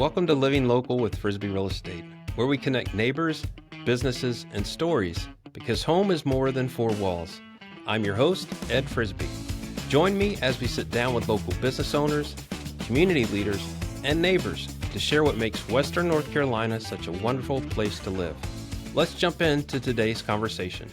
Welcome to Living Local with Frisbee Real Estate, where we connect neighbors, businesses, and stories, because home is more than four walls. I'm your host, Ed Frisbee. Join me as we sit down with local business owners, community leaders, and neighbors to share what makes Western North Carolina such a wonderful place to live. Let's jump into today's conversation.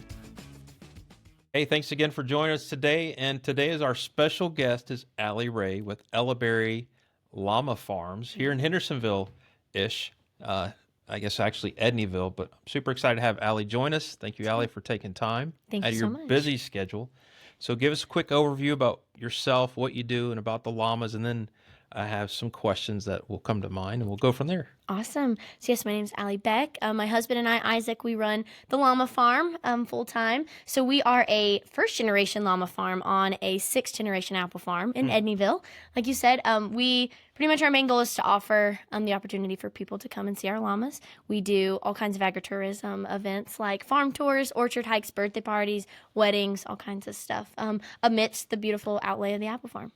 Hey, thanks again for joining us today. And today is our special guest is Allie Ray with Ellaberry Llama Farms here in Hendersonville-ish. I guess actually Edneyville, but I'm super excited to have Allie join us. Thank you, Allie, for taking time out of your busy schedule. So give us a quick overview about yourself, what you do, and about the llamas, and then I have some questions that will come to mind, and we'll go from there. Awesome. So yes, my name is Allie Beck. My husband and I, Isaac, we run the llama farm full time. So we are a first-generation llama farm on a sixth-generation apple farm in Edneyville. Like you said, we pretty much our main goal is to offer the opportunity for people to come and see our llamas. We do all kinds of agritourism events like farm tours, orchard hikes, birthday parties, weddings, all kinds of stuff amidst the beautiful outlay of the apple farm.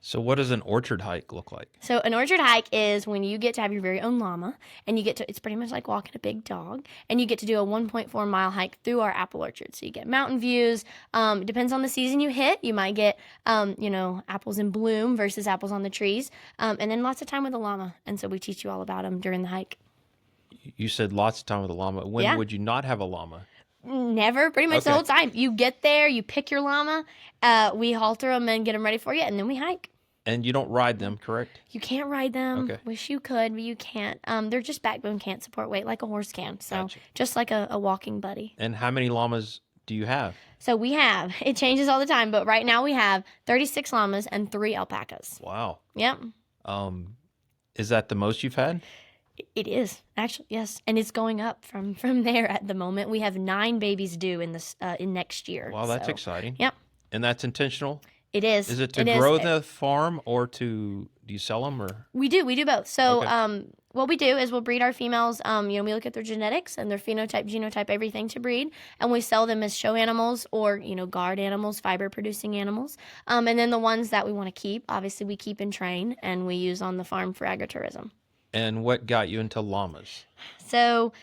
So what does an orchard hike look like? So an orchard hike is when you get to have your very own llama, and you get to, it's pretty much like walking a big dog, and you get to do a 1.4 mile hike through our apple orchard. So you get mountain views. It depends on the season you hit. You might get, apples in bloom versus apples on the trees, and then lots of time with the llama. And so we teach you all about them during the hike. You said lots of time with a llama. When would you not have a llama? Never, pretty much the whole time. You get there, you pick your llama, we halter them and get them ready for you, and then we hike. And you don't ride them, correct? You can't ride them. Okay. Wish you could, but you can't. They're just backbone can't support weight like a horse can. So Gotcha. Just like a walking buddy. And how many llamas do you have? So we have, it changes all the time, but right now we have 36 llamas and 3 alpacas. Wow. Yep. Is that the most you've had? It is, actually, yes. And it's going up from there at the moment. We have 9 babies due in next year. Wow, that's exciting. Yep. And that's intentional? It is. Is it to grow the farm or do you sell them or? We do both. So Okay. What we do is we'll breed our females. We look at their genetics and their phenotype, genotype, everything to breed, and we sell them as show animals or guard animals, fiber producing animals. And then the ones that we want to keep, obviously we keep and train, and we use on the farm for agritourism. And what got you into llamas? So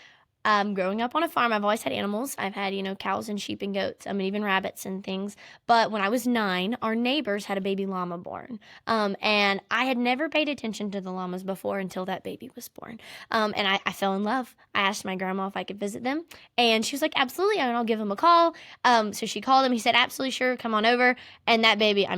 growing up on a farm, I've always had animals. I've had, cows and sheep and goats, and even rabbits and things. But when I was 9, our neighbors had a baby llama born. And I had never paid attention to the llamas before until that baby was born. And I fell in love. I asked my grandma if I could visit them. And she was like, absolutely, and I'll give them a call. So she called him. He said, absolutely, sure, come on over. And that baby, I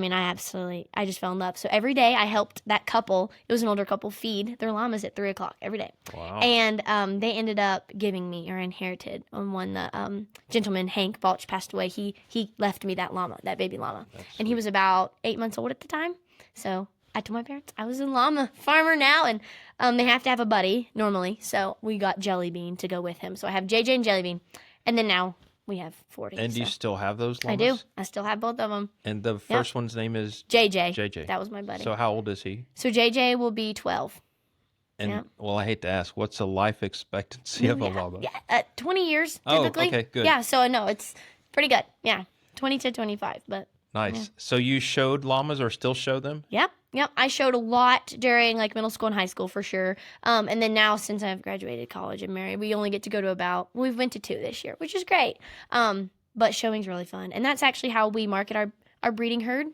just fell in love. So every day I helped that couple, it was an older couple, feed their llamas at 3 o'clock every day. Wow. And they ended up giving me, or inherited, when the gentleman Hank Balch passed away, he left me that llama, that baby llama. And he was about 8 months old at the time. So I told my parents I was a llama farmer now, and they have to have a buddy normally. So we got Jelly Bean to go with him. So I have JJ and Jelly Bean, and then now we have 40. And do you still have those llamas? I do. I still have both of them. And the first one's name is? JJ. JJ. That was my buddy. So how old is he? So JJ will be 12. And, well, I hate to ask, what's the life expectancy of a llama? 20 years, Oh, typically. okay, good. Yeah, so no, it's pretty good. Yeah, 20 to 25, but. Nice. Yeah. So you showed llamas or still show them? Yep. I showed a lot during middle school and high school for sure. And then now, since I've graduated college and married, we only get to go to we've went to 2 this year, which is great. But showing's really fun. And that's actually how we market our breeding herd,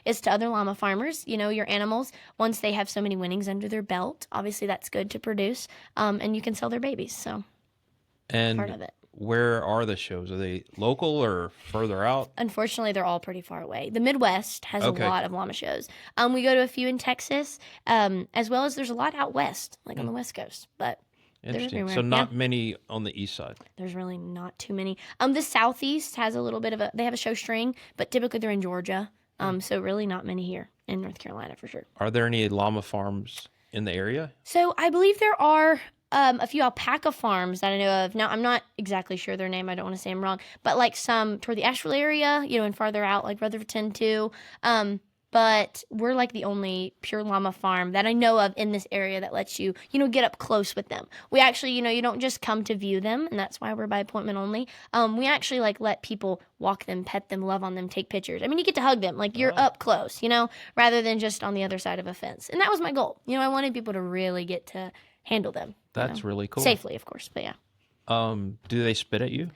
is to other llama farmers. Your animals, once they have so many winnings under their belt, obviously that's good to produce, and you can sell their babies. So And part of it. Where are the shows? Are they local or further out? Unfortunately, they're all pretty far away. The Midwest has Okay. a lot of llama shows. We go to a few in Texas, as well as there's a lot out west, on the West Coast. But Interesting. everywhere. So not many on the east side. there's really not too many. The Southeast has a little bit of they have a show string, but typically they're in Georgia. So really not many here in North Carolina for sure. Are there any llama farms in the area? So I believe there are a few alpaca farms that I know of. Now, I'm not exactly sure their name. I don't want to say I'm wrong. But some toward the Asheville area, and farther out, like Rutherford too. But but we're like the only pure llama farm that I know of in this area that lets you, get up close with them. We actually, you don't just come to view them, and that's why we're by appointment only. We actually like let people walk them, pet them, love on them, take pictures. I mean, you get to hug them, like you're up close, rather than just on the other side of a fence. And that was my goal. I wanted people to really get to handle them. That's really cool. Safely, of course, but yeah. Do they spit at you?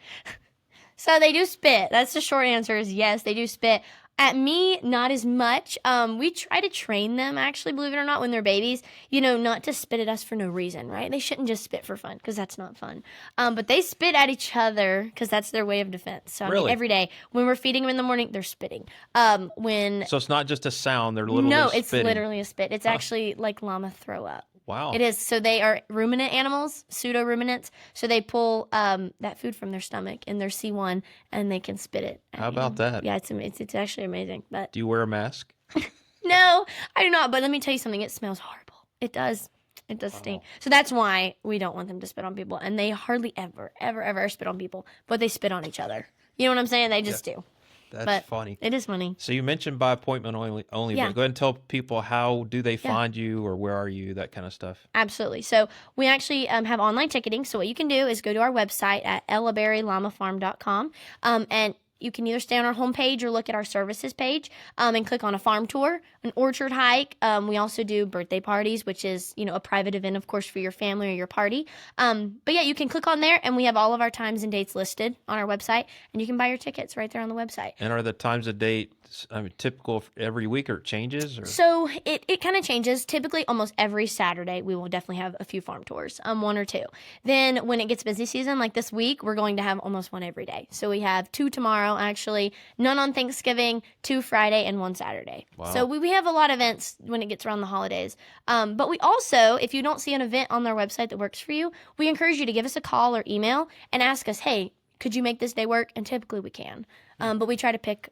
So they do spit. That's the short answer is yes, they do spit. At me, not as much. We try to train them, actually, believe it or not, when they're babies, not to spit at us for no reason, right? They shouldn't just spit for fun, because that's not fun. But they spit at each other, because that's their way of defense. So, Really? every day, when we're feeding them in the morning, they're spitting. So it's not just a sound, they're literally No, spitting. it's literally a spit. It's actually like llama throw up. Wow. It is. So they are ruminant animals, pseudo-ruminants. So they pull that food from their stomach in their C1, and they can spit it. How about that? Yeah, it's actually amazing. But Do you wear a mask? no, I do not. But let me tell you something. It smells horrible. It does. It does stink. So that's why we don't want them to spit on people. And they hardly ever spit on people. But they spit on each other. You know what I'm saying? They just do. That's funny. It is funny. So you mentioned by appointment only, Yeah. but go ahead and tell people how do they find you or where are you, that kind of stuff. Absolutely. So we actually have online ticketing. So what you can do is go to our website at ellaberryllamafarm.com, and you can either stay on our homepage or look at our services page and click on a farm tour, an orchard hike. We also do birthday parties, which is, a private event, of course, for your family or your party. But yeah, you can click on there, and we have all of our times and dates listed on our website, and you can buy your tickets right there on the website. And are the times of date typical every week, or it changes? Or? So it kind of changes. Typically, almost every Saturday, we will definitely have a few farm tours, one or two. Then when it gets busy season, like this week, we're going to have almost one every day. So we have 2 tomorrow, actually, none on Thanksgiving, 2 Friday, and 1 Saturday. Wow. So we have a lot of events when it gets around the holidays. But we also, if you don't see an event on our website that works for you, we encourage you to give us a call or email and ask us, hey, could you make this day work? And typically we can. But we try to pick,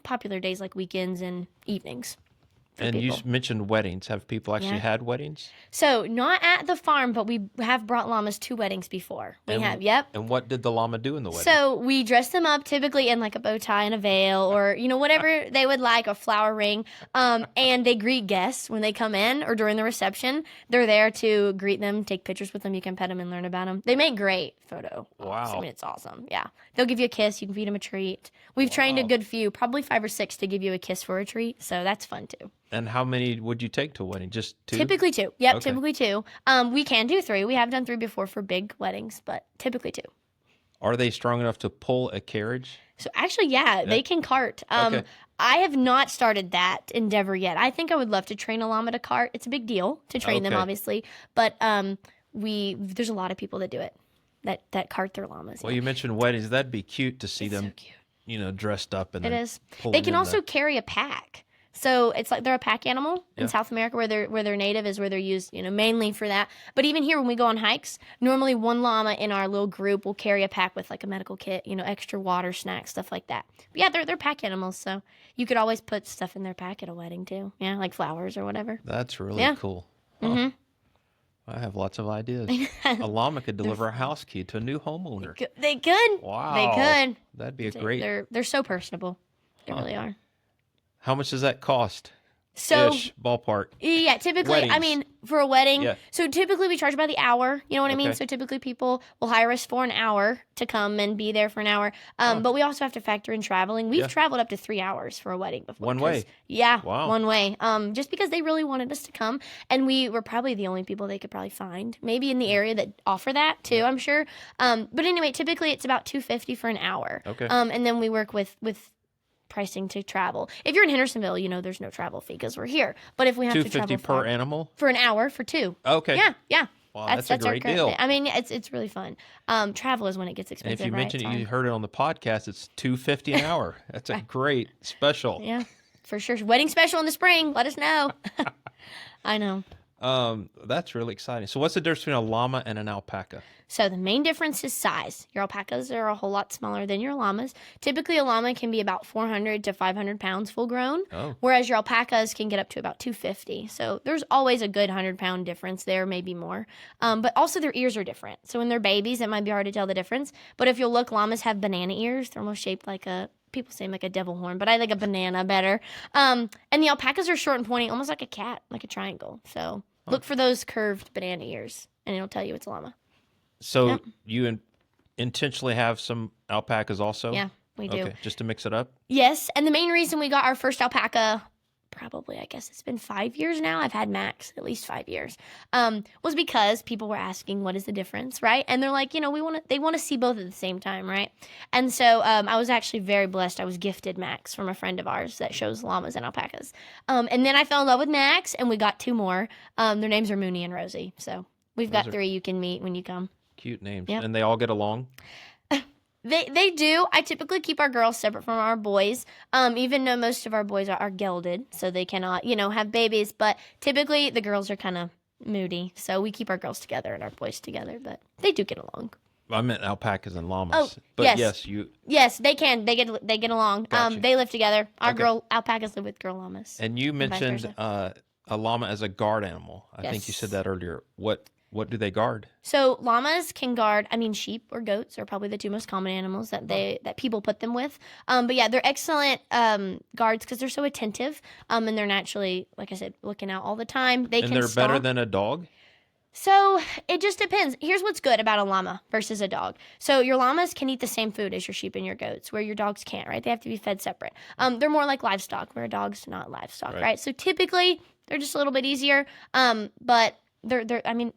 popular days like weekends and evenings. And people. you mentioned weddings. Have people actually had weddings? So not at the farm, but we have brought llamas to weddings before. We have, yep. And what did the llama do in the wedding? So we dress them up typically in like a bow tie and a veil or, whatever they would like, a flower ring. And they greet guests when they come in or during the reception. They're there to greet them, take pictures with them. You can pet them and learn about them. They make great photo. Wow. I mean, it's awesome. Yeah. They'll give you a kiss. You can feed them a treat. We've trained a good few, probably 5 or 6 to give you a kiss for a treat. So that's fun too. And how many would you take to a wedding? Just 2? Typically 2. Yep, Okay. typically 2. We can do 3. We have done 3 before for big weddings, but typically 2. Are they strong enough to pull a carriage? So actually, yeah, they can cart. Okay. I have not started that endeavor yet. I think I would love to train a llama to cart. It's a big deal to train them, Okay. obviously, but there's a lot of people that do it, that cart their llamas. Well, you mentioned weddings. That'd be cute to see It's them, so cute. Dressed up. And It then is. pull They them can in also carry a pack. So it's like they're a pack animal in Yeah. South America where they're native is where they're used, mainly for that. But even here when we go on hikes, normally one llama in our little group will carry a pack with like a medical kit, extra water, snacks, stuff like that. But yeah, they're pack animals, so you could always put stuff in their pack at a wedding too. Yeah, like flowers or whatever. That's really Yeah. cool. Huh. I have lots of ideas. A llama could deliver a house key to a new homeowner. They could. Wow. They could. That'd be a great. They're so personable. They really are. How much does that cost? So Ish, ballpark. yeah, typically, I Weddings. mean, for a wedding, Yeah. so typically we charge by the hour, you know what I mean? Okay. So typically people will hire us for an hour to come and be there for an hour. But we also have to factor in traveling. We've Yeah. traveled up to 3 hours for a wedding before. One 'cause- way? Yeah, Wow. one way. Just because they really wanted us to come. And we were probably the only people they could probably find, maybe in the area that offer that too, I'm sure. But anyway, typically it's about $250 for an hour. Okay. And then we work with pricing to travel. If you're in Hendersonville, there's no travel fee because we're here. But if we have to travel $250 per far, animal? for an hour for 2. Okay. Yeah. Wow, that's a great our current deal. thing. I mean, it's really fun. Travel is when it gets And expensive. if you right? mentioned It's you fine. heard it on the podcast, it's $250 an hour. That's a great special. Yeah, for sure. Wedding special in the spring. Let us know. I know. That's really exciting. So what's the difference between a llama and an alpaca? So the main difference is size. Your alpacas are a whole lot smaller than your llamas. Typically, a llama can be about 400 to 500 pounds full grown, whereas your alpacas can get up to about 250. So there's always a good 100-pound difference there, maybe more. But also their ears are different. So when they're babies, it might be hard to tell the difference. But if you'll look, llamas have banana ears. They're almost shaped like a people say like a devil horn, but I like a banana better. And the alpacas are short and pointy, almost like a cat, like a triangle. So look for those curved banana ears, and it'll tell you it's a llama. So you intentionally have some alpacas also? Yeah, we do. Okay, just to mix it up? Yes, and the main reason we got our first alpaca, probably, I guess it's been 5 years now. I've had Max at least 5 years. Was because people were asking what is the difference, right? And they're like, they want to see both at the same time, right? And so I was actually very blessed. I was gifted Max from a friend of ours that shows llamas and alpacas. And then I fell in love with Max, and we got 2 more. Their names are Mooney and Rosie. So we've got 3 you can meet when you come. Cute names. Yep. And they all get along? They do. I typically keep our girls separate from our boys, even though most of our boys are gelded, so they cannot, have babies. But typically the girls are kind of moody, so we keep our girls together and our boys together. But they do get along. I meant alpacas and llamas. Oh, but yes. you. Yes, they can. They get along. Gotcha. They live together. Our Okay. girl alpacas live with girl llamas. And you vice mentioned versa. a llama as a guard animal. I think you said Yes. that earlier. What do they guard? So llamas can guard. Sheep or goats are probably the 2 most common animals that people put them with. But yeah, they're excellent guards because they're so attentive. And they're naturally, like I said, looking out all the time. And they're better than a dog? So it just depends. Here's what's good about a llama versus a dog. So your llamas can eat the same food as your sheep and your goats, where your dogs can't, right? They have to be fed separate. They're more like livestock, where a dog's not livestock, right? So typically they're just a little bit easier. But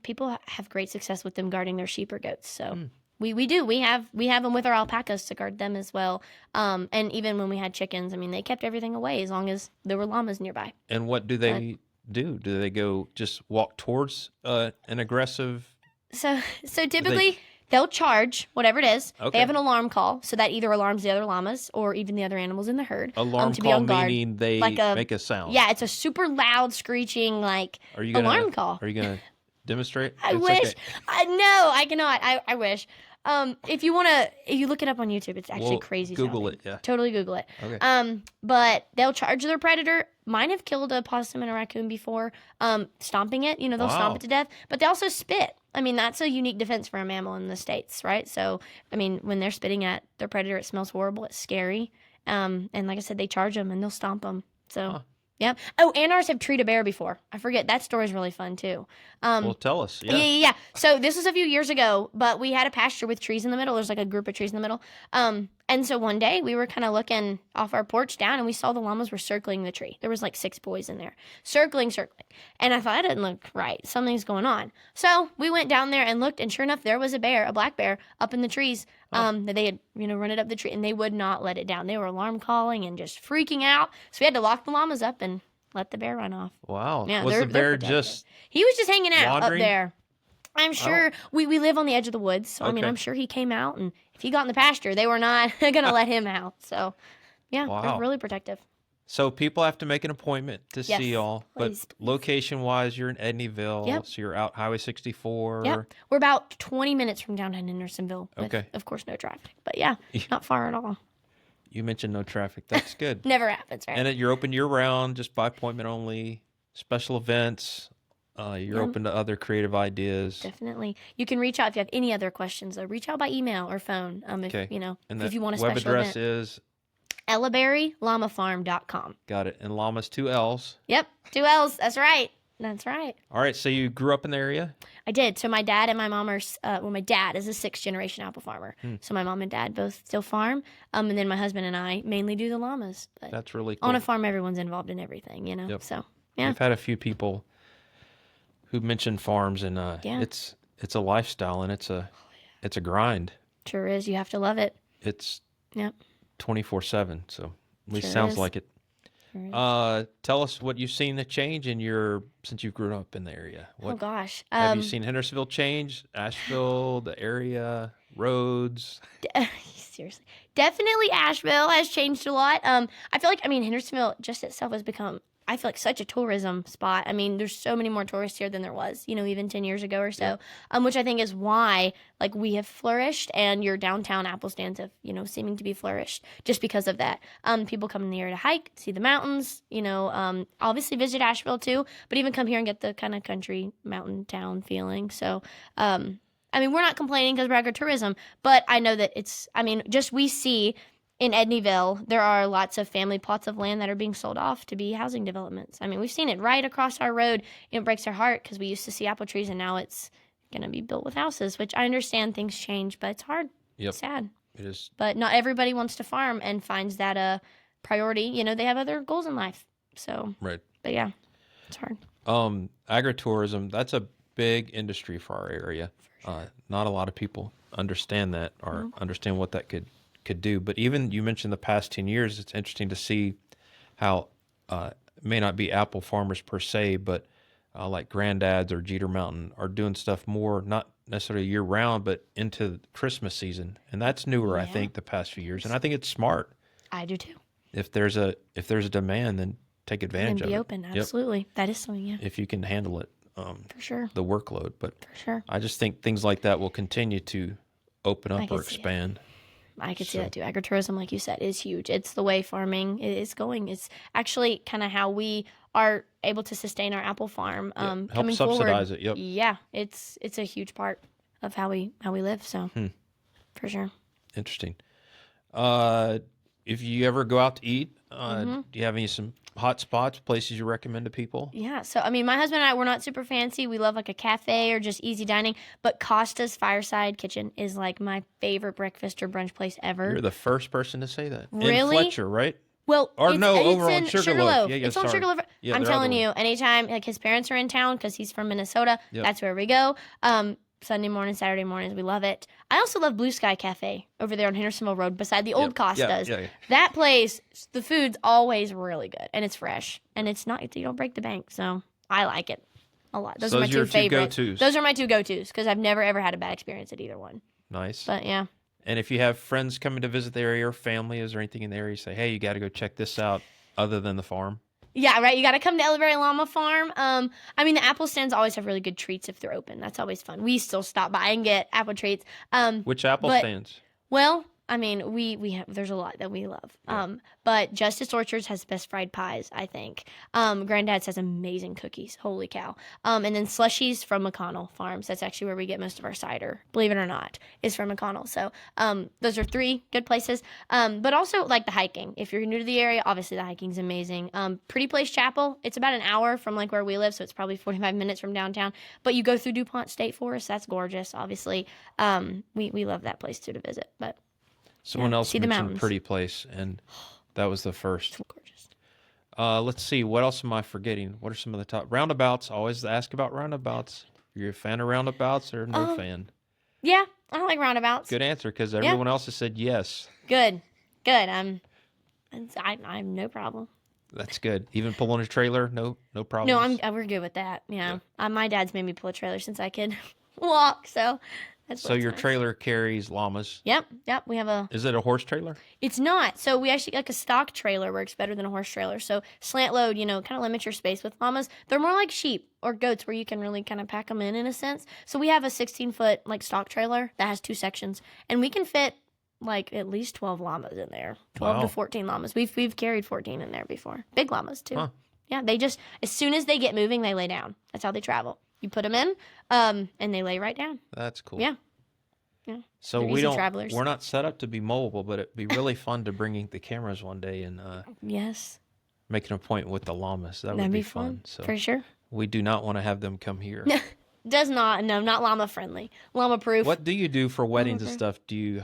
people have great success with them guarding their sheep or goats. So we do. We have them with our alpacas to guard them as well. And even when we had chickens, they kept everything away as long as there were llamas nearby. And what do they do? Do they go just walk towards an aggressive? So typically they'll charge whatever it is. Okay. They have an alarm call, so that either alarms the other llamas or even the other animals in the herd. Alarm to call be on guard. meaning they make a sound. Yeah, it's a super loud screeching alarm call. Are you gonna demonstrate? I It's wish. okay. No, I cannot. I wish. If you look it up on YouTube, it's actually We'll crazy. Google sounding. it, yeah. Totally Google it. Okay. But they'll charge their predator. Mine have killed a possum and a raccoon before, stomping it. They'll stomp it to death. But they also spit. That's a unique defense for a mammal in the States, right? So, when they're spitting at their predator, it smells horrible. It's scary. And like I said, they charge them and they'll stomp them. So, yeah. Oh, and ours have treed a bear before. I forget. That story's really fun, too. Well, tell us. Yeah. Yeah. So this was a few years ago, but we had a pasture with trees in the middle. There's like a group of trees in the middle. And so one day we were kind of looking off our porch down and we saw the llamas were circling the tree. There was like 6 boys in there, circling. And I thought, that didn't look right. Something's going on. So we went down there and looked, and sure enough, there was a black bear up in the trees. That they had, run it up the tree, and they would not let it down. They were alarm calling and just freaking out. So we had to lock the llamas up and let the bear run off. Wow. Yeah, Was the bear protected. just He was just hanging out wandering? up there. I'm sure we live on the edge of the woods, so Okay. I'm sure he came out, and if he got in the pasture, they were not going to let him out. So, yeah, Wow. they're really protective. So people have to make an appointment to Yes, see y'all. please. But location-wise, you're in Edneyville, Yep. so you're out Highway 64. Yep, we're about 20 minutes from downtown Hendersonville. With, Okay. of course, no traffic, but yeah, not far at all. You mentioned no traffic. That's good. Never happens, right? And you're open year-round, just by appointment only, special events. You're open to other creative ideas. Definitely. You can reach out if you have any other questions. Reach out by email or phone. Okay. If the you want a web special address event. is, Ellaberry Llama Farm.com. got it, and llamas 2 L's. Yep, 2 L's. That's right. That's right. All right, so you grew up in the area? I did. So my dad and my mom are, my dad is a 6th-generation apple farmer. So my mom and dad both still farm. And then my husband and I mainly do the llamas. But That's really cool. on a farm, everyone's involved in everything, Yep. So, yeah. We've had a few people who mentioned farms, and it's a lifestyle, and it's a grind. Sure is. You have to love it. It's Yep. 24/7, so at least Sure sounds is. like it. Sure is. Tell us what you've seen the change since you grew up in the area. Oh, gosh. Have you seen Hendersonville change? Asheville, the area, roads? Seriously. Definitely Asheville has changed a lot. I feel like, Hendersonville just itself has become, I feel like, such a tourism spot. There's so many more tourists here than there was, even 10 years ago or so, which I think is why, we have flourished, and your downtown apple stands have, seeming to be flourished just because of that. People come in the area to hike, see the mountains, obviously visit Asheville too, but even come here and get the kind of country mountain town feeling. So, we're not complaining because we're agritourism, but I know that it's, just we see in Edneyville, there are lots of family plots of land that are being sold off to be housing developments. I mean, we've seen it right across our road. It breaks our heart because we used to see apple trees, and now it's going to be built with houses, which I understand things change, but it's hard. Yep. It's sad. It is. But not everybody wants to farm and finds that a priority. You know, they have other goals in life. So, Right. But yeah, it's hard. Agritourism, that's a big industry for our area. Not a lot of people understand that or understand what that could do. But even you mentioned the past 10 years, it's interesting to see how it may not be apple farmers per se, but like Grandad's or Jeter Mountain are doing stuff more, not necessarily year round, but into Christmas season. And that's newer, I think, the past few years. And I think it's smart. I do too. If there's a demand, then take advantage of it. Be open, absolutely. Yep. That is something, yeah. If you can handle it, for sure. the workload. But for sure. I just think things like that will continue to open up or expand. I could see that too. Agritourism, like you said, is huge. It's the way farming is going. It's actually kind of how we are able to sustain our apple farm. Help Coming subsidize forward, it. Yep. Yeah, it's a huge part of how we live. So, for sure. Interesting. If you ever go out to eat, do you have some hot spots, places you recommend to people? Yeah. So, I mean, my husband and I, we're not super fancy. We love like a cafe or just easy dining. But Costa's Fireside Kitchen is like my favorite breakfast or brunch place ever. You're the first person to say that. Really? In Fletcher, right? Well, or it's over in on Sugarloaf. Yeah, it's on Sugarloaf. Yeah, I'm telling you, anytime like his parents are in town because he's from Minnesota, that's where we go. Sunday mornings, Saturday mornings, we love it. I also love Blue Sky Cafe over there on Hendersonville Road beside the old Costa's. Yeah. That place, the food's always really good and it's fresh and it's not, you don't break the bank. So I like it a lot. Those are my two favorites. Those are my two go-tos because I've never ever had a bad experience at either one. Nice. But yeah. And if you have friends coming to visit the area or family, is there anything in the area you say, hey, you got to go check this out other than the farm? Yeah, right. You got to come to Ellaberry Llama Farm. I mean, the apple stands always have really good treats if they're open. That's always fun. We still stop by and get apple treats. Which apple stands? Well, I mean, we have, there's a lot that we love. Yeah. But Justice Orchards has the best fried pies, I think. Granddad's has amazing cookies. Holy cow. And then Slushies from McConnell Farms. That's actually where we get most of our cider, believe it or not, is from McConnell. So those are three good places. But also like the hiking. If you're new to the area, obviously the hiking's amazing. Pretty Place Chapel, it's about an hour from like where we live, so it's probably 45 minutes from downtown. But you go through DuPont State Forest. That's gorgeous, obviously. We love that place too to visit. But someone else mentioned Pretty Place, and that was the first. It's gorgeous. Let's see. What else am I forgetting? What are some of the top? Roundabouts. Always ask about roundabouts. You're a fan of roundabouts or no fan? Yeah, I don't like roundabouts. Good answer, because everyone else has said yes. Good. I have no problem. That's good. Even pulling a trailer, no problem. No, we're good with that. Yeah. My dad's made me pull a trailer since I could walk, so that's so your trailer carries llamas. Yep. We have a. Is it a horse trailer? It's not. So we actually like a stock trailer works better than a horse trailer. So slant load, kind of limits your space. With llamas, they're more like sheep or goats, where you can really kind of pack them in a sense. So we have a 16-foot like stock trailer that has 2 sections, and we can fit like at least 12 llamas in there. 12 to 14 llamas. We've carried 14 in there before. Big llamas too. Huh. Yeah, they just as soon as they get moving, they lay down. That's how they travel. You put them in, and they lay right down. That's cool. Yeah. So we're not set up to be mobile, but it'd be really fun to bring the cameras one day and make an appointment with the llamas. That'd be fun. So for sure. We do not want to have them come here. Not llama friendly, llama proof. What do you do for weddings and stuff? Do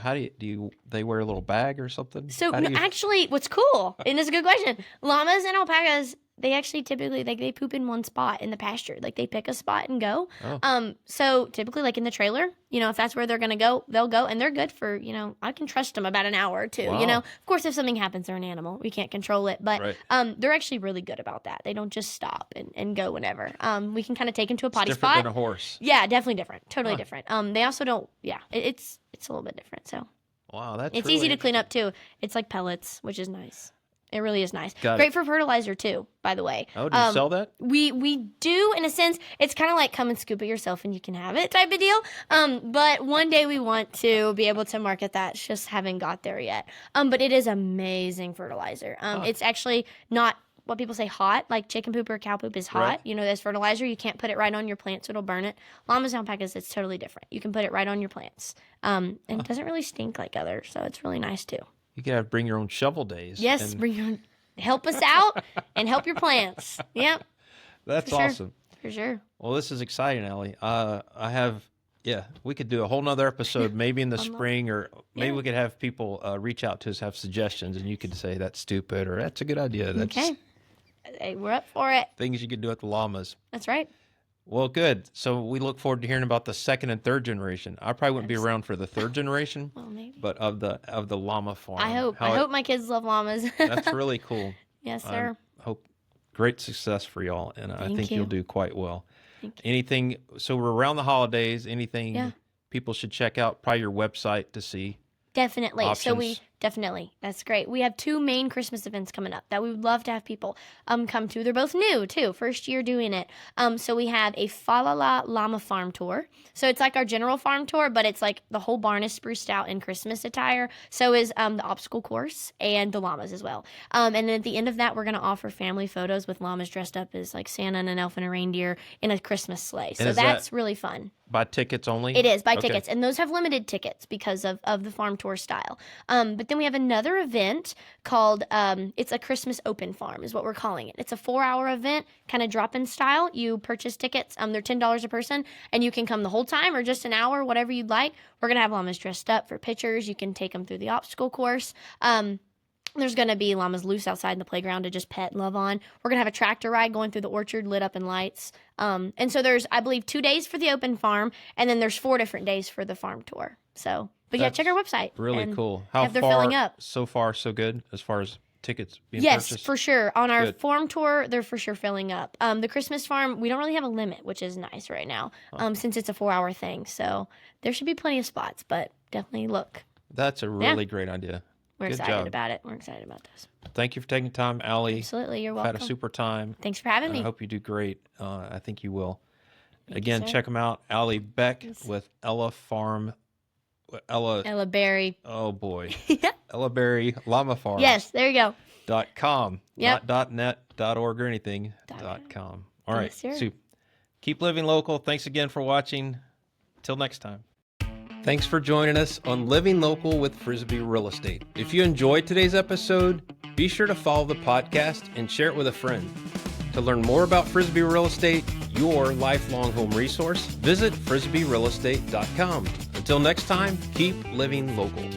they wear a little bag or something? So actually, what's cool, and it's a good question. Llamas and alpacas, they actually typically they poop in one spot in the pasture. Like they pick a spot and go. Oh. So typically like in the trailer, if that's where they're gonna go, they'll go, and they're good for I can trust them about an hour or two. Wow. Of course, if something happens, they're an animal, we can't control it, but they're actually really good about that. They don't just stop and go whenever. We can kind of take them to a potty spot. Different than a horse. Yeah, definitely different. Totally different. They also don't. Yeah, it's a little bit different. So. Wow, that's it's really easy to clean up too. It's like pellets, which is nice. It really is nice. Great for fertilizer too, by the way. Oh, do you sell that? We do in a sense. It's kind of like come and scoop it yourself and you can have it type of deal. But one day we want to be able to market that. Just haven't got there yet. But it is amazing fertilizer. It's actually not what people say hot, like chicken poop or cow poop is hot. Right. There's fertilizer. You can't put it right on your plants. So it'll burn it. Llamas and alpacas, it's totally different. You can put it right on your plants. And it doesn't really stink like others. So it's really nice too. You could have bring your own shovel days. Yes, help us out and help your plants. Yep. That's for sure. awesome. For sure. Well, this is exciting, Allie. We could do a whole nother episode, maybe in the spring, or maybe we could have people reach out to us, have suggestions, and you could say that's stupid or that's a good idea. That's Okay. Hey, we're up for it. things you could do at the llamas. That's right. Well, good. So we look forward to hearing about the second and third generation. I probably wouldn't be around for the third generation, Well, maybe. but of the llama farm. I hope my kids love llamas. That's really cool. Yes, sir. I hope great success for y'all, and I think you. you'll do quite well. Thank you. Anything? So we're around the holidays. Anything people should check out? Probably your website to see. Definitely. Options. That's great. We have 2 main Christmas events coming up that we would love to have people come to. They're both new too, first year doing it. So we have a Ellaberry Llama Farm tour. So it's like our general farm tour, but it's like the whole barn is spruced out in Christmas attire. So is the obstacle course and the llamas as well. And then at the end of that, we're going to offer family photos with llamas dressed up as like Santa and an elf and a reindeer in a Christmas sleigh. So that's really fun. By tickets only? It is by tickets, and those have limited tickets because of the farm tour style. But then we have another event called it's a Christmas open farm is what we're calling it. It's a 4-hour event, kind of drop-in style. You purchase tickets. They're $10 a person, and you can come the whole time or just an hour, whatever you'd like. We're gonna have llamas dressed up for pictures. You can take them through the obstacle course. There's going to be llamas loose outside in the playground to just pet and love on. We're going to have a tractor ride going through the orchard lit up in lights. And so there's, I believe, 2 days for the open farm, and then there's 4 different days for the farm tour. So, but check our website. Really cool. How they're far? filling up. So far, so good as far as tickets being Yes, purchased? for sure. On our Good. farm tour, they're for sure filling up. The Christmas farm, we don't really have a limit, which is nice right now, since it's a 4-hour thing. So there should be plenty of spots, but definitely look. That's a really great idea. We're Good excited job. about it. We're excited about this. Thank you for taking time, Allie. Absolutely. You're I've welcome. had a super time. Thanks for having I me. hope you do great. I think you will. Thank Again, you, sir. check them out. Allie Beck with Ellaberry. Oh boy. Yeah. Ellaberry Llama Farm. Yes, there you go. .com. Yep. Not .net, .org or anything. .com. All right. Yes, sir. So keep living local. Thanks again for watching. Till next time. Thanks for joining us on Living Local with Frisbee Real Estate. If you enjoyed today's episode, be sure to follow the podcast and share it with a friend. To learn more about Frisbee Real Estate, your lifelong home resource, visit frisbeerealestate.com. Until next time, keep living local.